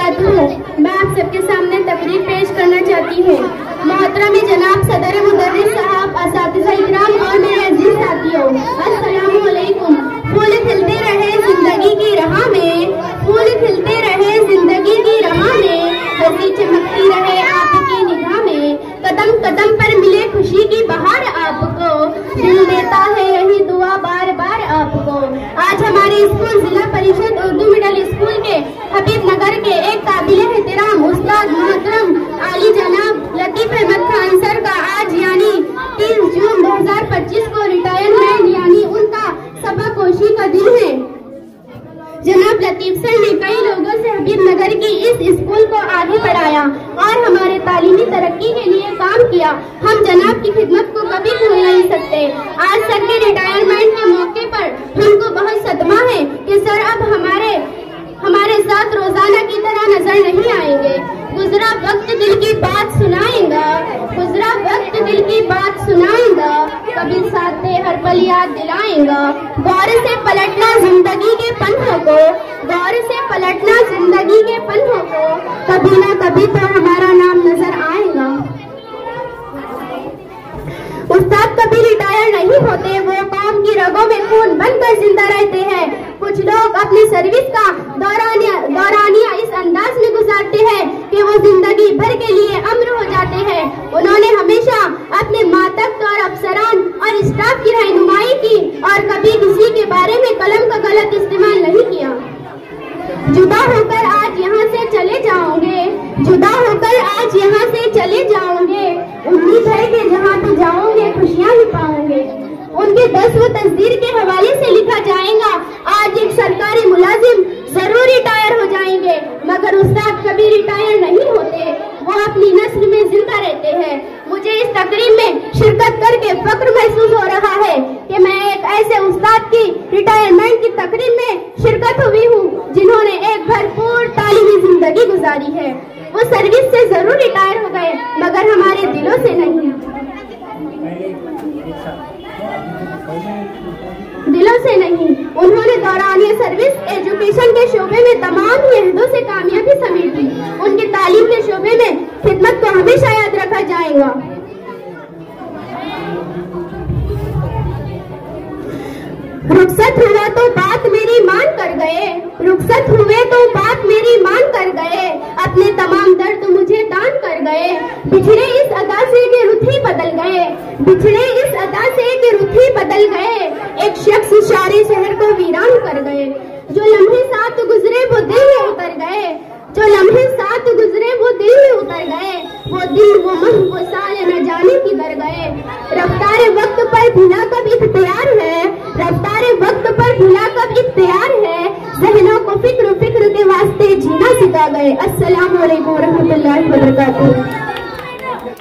वबरकातुहू। मैं आप सबके सामने तकरीर पेश करना चाहती हूँ। मोहतरम जनाब सदर मुदर्रिस साहब, असातिज़ा इकराम और मेरे अजीज साथियों, अस्सलामु अलैकुम। फूल खिलते रहे जिंदगी की राह में, फूल खिलते रहे जिंदगी की राह में, हंसी चमकती रहे आपकी निगाह में, कदम कदम पर मिले खुशी की बहार आपको, दिल देता है यही दुआ बार बार आपको। आज हमारे स्कूल जिला परिषद उर्दू मिडिल स्कूल के हबीब नगर के एक काबिल एहतराम उस्ताद मोहतरम आली जनाब लतीफ अहमद खान सर का आज यानी 30 जून 2025 को रिटायरमेंट यानी उनका सबाकोशी का दिन है। जनाब लतीफ सर ने कई लोगों से हबीब नगर की इस स्कूल को आगे बढ़ाया और हमारे तालीमी तरक्की के लिए काम किया। हम जनाब की खिदमत को कभी भूल नहीं सकते। आज सर के रिटायरमेंट के मौके पर हमको बहुत सदमा है कि सर अब हमारे साथ रोजाना की तरह नजर नहीं आएंगे। गुजरा वक्त दिल की बात सुनाएगा, गुजरा वक्त दिल की बात सुनाएगा, कभी साथ दे हर पल याद दिलाएगा। गौर से पलटना जिंदगी के पन्नों को, गौर से पलटना जिंदगी के पन्नों को, कभी ना कभी तो हमारा नाम नजर आएगा। उस्ताद कभी रिटायर नहीं होते, वो कौम की रगों में खून बनकर जिंदा रहते हैं। कुछ लोग अपनी सर्विस का दौरानिया इस अंदाज में गुजारते हैं कि वो जिंदगी भर के लिए अमर हो जाते हैं। उन्होंने हमेशा अपने मातहत और अफसरान और स्टाफ की रहनुमाई की और कभी किसी के बारे में कलम का गलत इस्तेमाल नहीं किया। जुदा होकर आज यहाँ से चले जाओगे, जुदा होकर आज यहाँ से चले जाओगे, उम्मीद है कि जहाँ पे जाओगे खुशियाँ ही पाओगे। उनके 10 तस्दीर के हवाले से लिखा जाएगा, आज एक सरकारी मुलाजिम जरूर रिटायर हो जाएंगे, मगर उस्ताद कभी रिटायर नहीं होते, वो अपनी नस्ल में जिंदा रहते हैं। मुझे इस तकरीब में शिरकत करके फख्र महसूस हो रहा है कि मैं एक ऐसे उस्ताद की रिटायरमेंट की तकरीब में शिरकत हुई हूँ जिन्होंने एक भरपूर तालीमी जिंदगी गुजारी है। वो सर्विस से जरूर रिटायर हो गए मगर हमारे दिलों से नहीं, दिलों से नहीं। उन्होंने दौरानिया सर्विस एजुकेशन के शोबे में तमाम अहदों से कामयाबी समेटी। उनकी तालीम के शोबे में खिदमत को हमेशा याद रखा जाएगा। रुखसत हुआ तो बात मेरी मान कर गए, रुखसत हुए तो बात मेरी मान कर गए, अपने तमाम दर्द मुझे दान कर गए। बिछड़े इस अदा से कि रुथी बदल गए, बिछड़े इस अदा से कि रुथी बदल गए, एक शख्स सारे शहर को वीरान कर गए। जो लम्हे साथ गुजरे वो दिल में उतर गए, जो लम्हे साथ गुजरे वो दिल में उतर गए, वो दिन वो मन वो साल न जाने किधर गए। रफ्तार वक्त पर भुला कब इख्तियार है, रफ्तार वक्त पर भुला कब इख्तियार है, ज़हनों को फिक्र फिक्र के वास्ते जीना सिखा गए। अस्सलामु अलैकुम व रहमतुल्लाहि व बरकातुहू।